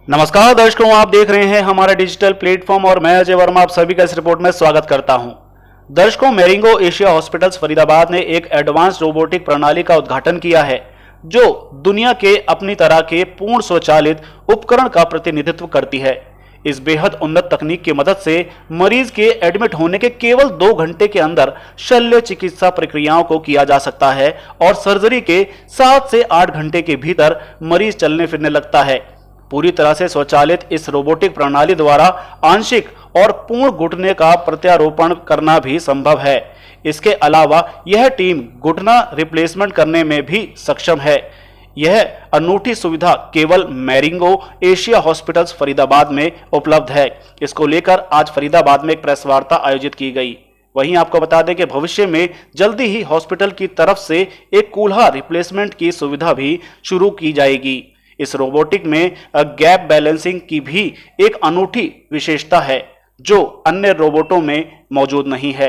नमस्कार दर्शकों, आप देख रहे हैं हमारा डिजिटल प्लेटफॉर्म और मैं अजय वर्मा आप सभी का इस रिपोर्ट में स्वागत करता हूं। दर्शकों, मेरिंगो एशिया हॉस्पिटल्स फरीदाबाद ने एक एडवांस रोबोटिक प्रणाली का उद्घाटन किया है जो दुनिया के अपनी तरह के पूर्ण स्वचालित उपकरण का प्रतिनिधित्व करती है। इस बेहद उन्नत तकनीक की मदद से मरीज के एडमिट होने के केवल 2 घंटे के अंदर शल्य चिकित्सा प्रक्रियाओं को किया जा सकता है और सर्जरी के 7 से 8 घंटे के भीतर मरीज चलने फिरने लगता है। पूरी तरह से स्वचालित इस रोबोटिक प्रणाली द्वारा आंशिक और पूर्ण घुटने का प्रत्यारोपण करना भी संभव है। इसके अलावा यह टीम घुटना रिप्लेसमेंट करने में भी सक्षम है। यह अनूठी सुविधा केवल मेरिंगो एशिया हॉस्पिटल्स फरीदाबाद में उपलब्ध है। इसको लेकर आज फरीदाबाद में एक प्रेस वार्ता आयोजित की गई। वहीं आपको बता दें कि भविष्य में जल्दी ही हॉस्पिटल की तरफ से एक कूल्हा रिप्लेसमेंट की सुविधा भी शुरू की जाएगी। इस रोबोटिक में गैप बैलेंसिंग की भी एक अनूठी विशेषता है जो अन्य रोबोटों में मौजूद नहीं है।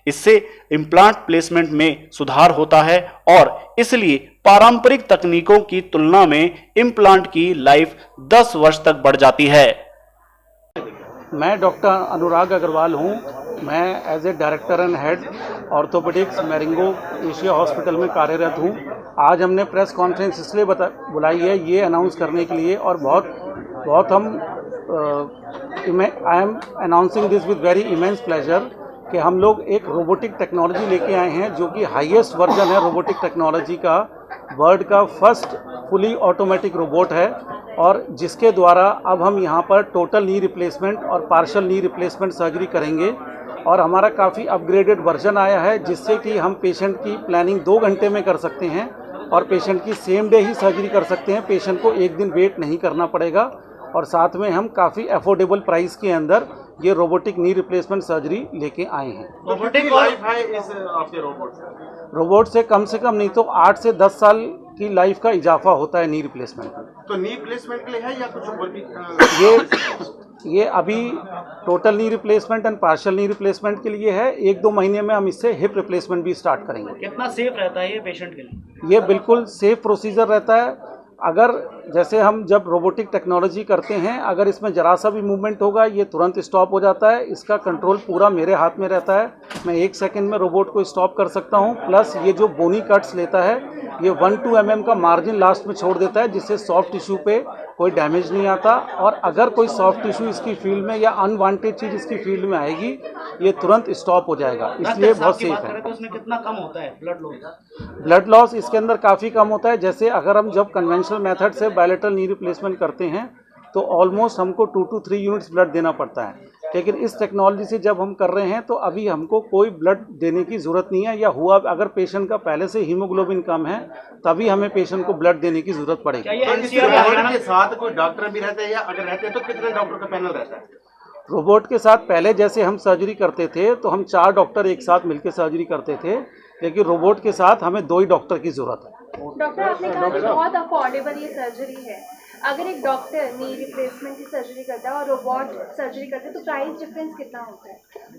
इससे इम्प्लांट प्लेसमेंट में सुधार होता है और इसलिए पारंपरिक तकनीकों की तुलना में इम्प्लांट की लाइफ 10 वर्ष तक बढ़ जाती है। मैं डॉक्टर अनुराग अग्रवाल हूं। मैं as a director and head orthopaedics Marengo Asia hospital में कार्यरत हूं। आज हमने प्रेस कॉन्फ्रेंस इसलिए बुलाई है ये अनाउंस करने के लिए और बहुत I am announcing this with very immense pleasure कि हम लोग एक रोबोटिक टेक्नोलॉजी लेके आए हैं जो कि हाईएस्ट वर्जन है रोबोटिक टेक्नोलॉजी का। वर्ल्ड का फर्स्ट फुली ऑटोमेटिक रोबोट है और जिसके द्वारा अब हम यहाँ पर टोटल नी रिप्लेसमेंट और पार्शियल नी रिप्लेसमेंट सर्जरी करेंगे। और हमारा काफ़ी अपग्रेडेड वर्जन आया है जिससे कि हम पेशेंट की प्लानिंग 2 घंटे में कर सकते हैं और पेशेंट की सेम डे ही सर्जरी कर सकते हैं। पेशेंट को 1 दिन वेट नहीं करना पड़ेगा और साथ में हम काफ़ी अफोर्डेबल प्राइस के अंदर ये रोबोटिक नी रिप्लेसमेंट सर्जरी लेके आए हैं। रोबोटिक लाइफ है इस आपके रोबोट से कम नहीं तो 8 से 10 साल की लाइफ का इजाफा होता है नी रिप्लेसमेंट में। तो नी रिप्लेसमेंट के लिए है या कुछ और भी? ये अभी total knee replacement and partial knee replacement के लिए है। 1-2 महीने में हम इससे हिप रिप्लेसमेंट भी स्टार्ट करेंगे। कितना सेफ रहता है ये पेशेंट के लिए? ये बिल्कुल सेफ प्रोसीजर रहता है। अगर जैसे हम जब रोबोटिक टेक्नोलॉजी करते हैं अगर इसमें ज़रा सा भी मूवमेंट होगा ये तुरंत स्टॉप हो जाता है। इसका कंट्रोल पूरा मेरे हाथ में रहता है। मैं 1 सेकंड में रोबोट को स्टॉप कर सकता हूं। प्लस ये जो बोनी कट्स लेता है ये 1-2 mm का मार्जिन लास्ट में छोड़ देता है जिससे सॉफ्ट टिश्यू पे कोई डैमेज नहीं आता। और अगर कोई सॉफ्ट टिश्यू इसकी फील्ड में या अनवांटेड चीज़ इसकी फील्ड में आएगी ये तुरंत स्टॉप हो जाएगा। इसलिए बहुत सेफ है। तो उसमें कितना कम होता है ब्लड लॉस इसके अंदर काफ़ी कम होता है। जैसे अगर हम जब कन्वेंशनल मेथड से बायलैटरल नी रिप्लेसमेंट करते हैं तो ऑलमोस्ट हमको 2 to 3 यूनिट्स ब्लड देना पड़ता है। लेकिन इस टेक्नोलॉजी से जब हम कर रहे हैं तो अभी हमको कोई ब्लड देने की ज़रूरत नहीं है। या हुआ अगर पेशेंट का पहले से हीमोग्लोबिन कम है तभी हमें पेशेंट को ब्लड देने की ज़रूरत पड़ेगी। रोबोट के साथ कोई डॉक्टर भी रहते हैं या अगर रहते हैं तो कितने डॉक्टर का पैनल रहता है? रोबोट के साथ पहले जैसे हम सर्जरी करते थे तो हम 4 डॉक्टर एक साथ मिलकर सर्जरी करते थे, लेकिन रोबोट के साथ हमें 2 ही डॉक्टर की ज़रूरत है। डॉक्टर आपने कहा कि बहुत अफोर्डेबल ये सर्जरी है। अगर एक डॉक्टर नी रिप्लेसमेंट की सर्जरी करता है और रोबोट सर्जरी करता है तो प्राइस डिफरेंस कितना होता है?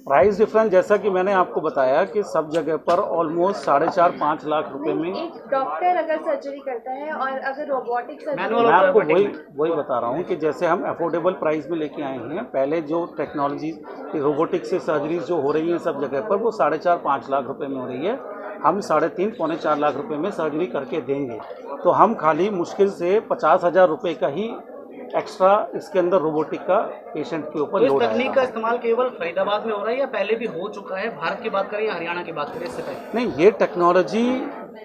प्राइस डिफरेंस जैसा कि मैंने आपको बताया कि सब जगह पर ऑलमोस्ट 4.5-5 लाख रुपए में एक डॉक्टर अगर सर्जरी करता है और अगर रोबोटिक सर्जरी मैं आपको वही बता रहा हूँ कि जैसे हम अफोर्डेबल प्राइस में लेके आए हैं। पहले जो टेक्नोलॉजी रोबोटिक से सर्जरीज जो हो रही हैं सब जगह पर वो 4.5-5 लाख रुपए में हो रही है। हम 3.5-4 लाख रुपए में सर्जरी करके देंगे तो हम खाली मुश्किल से 50,000 रुपये का ही एक्स्ट्रा इसके अंदर रोबोटिक का पेशेंट के ऊपर लोड है। इस तकनीक का इस्तेमाल केवल फरीदाबाद में हो रहा है या पहले भी हो चुका है? भारत की बात करें या हरियाणा की बात करें इससे पहले? नहीं, ये टेक्नोलॉजी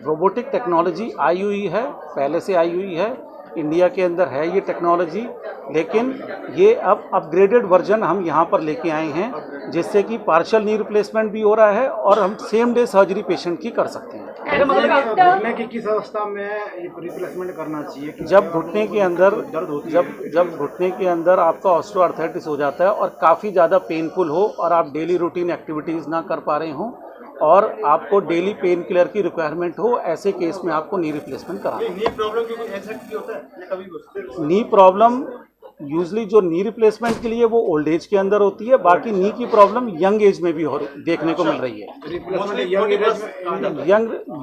रोबोटिक टेक्नोलॉजी आई हुई है, पहले से आई हुई है। इंडिया के अंदर है ये टेक्नोलॉजी, लेकिन ये अब अपग्रेडेड वर्जन हम यहाँ पर लेके आए हैं जिससे कि पार्शियल नी रिप्लेसमेंट भी हो रहा है और हम सेम डे सर्जरी पेशेंट की कर सकते हैं। घुटने की किस अवस्था में रिप्लेसमेंट करना चाहिए? जब घुटने के अंदर जब घुटने के अंदर आपका ऑस्टियोआर्थराइटिस हो जाता है और काफ़ी ज़्यादा पेनफुल हो और आप डेली रूटीन एक्टिविटीज़ ना कर पा रहे हों और आपको डेली पेन किलर की रिक्वायरमेंट हो, ऐसे केस में आपको नी रिप्लेसमेंट कराना। नी प्रॉब्लम यूजली जो नी रिप्लेसमेंट के लिए वो ओल्ड एज के अंदर होती है, बाकी नी की प्रॉब्लम यंग एज में भी देखने को मिल रही है।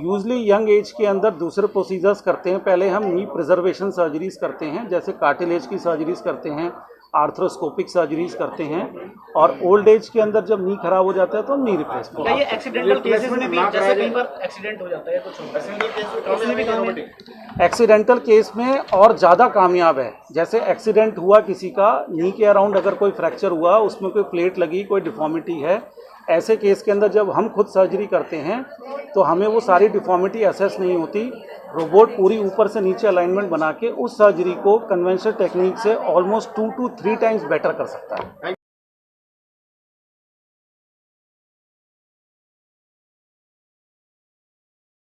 यूजली यंग एज के अंदर दूसरे प्रोसीजर्स करते हैं। पहले हम नी प्रिजर्वेशन सर्जरीज करते हैं, जैसे कार्टिलेज की सर्जरीज करते हैं, आर्थ्रोस्कोपिक सर्जरीज करते हैं, और ओल्ड एज के अंदर जब नी खराब हो जाता है तो नी रिप्लेसमेंट। ये एक्सीडेंटल केसेस में भी, जैसे कई बार एक्सीडेंट हो जाता है तो एक्सीडेंटल केस में और ज़्यादा कामयाब है। जैसे एक्सीडेंट हुआ किसी का, नी के अराउंड अगर कोई फ्रैक्चर हुआ, उसमें कोई प्लेट लगी, कोई डिफॉर्मिटी है, ऐसे केस के अंदर जब हम खुद सर्जरी करते हैं तो हमें वो सारी डिफॉर्मिटी असेस नहीं होती। रोबोट पूरी ऊपर से नीचे अलाइनमेंट बना के उस सर्जरी को कन्वेंशनल टेक्निक से ऑलमोस्ट 2 to 3 टाइम्स बेटर कर सकता है।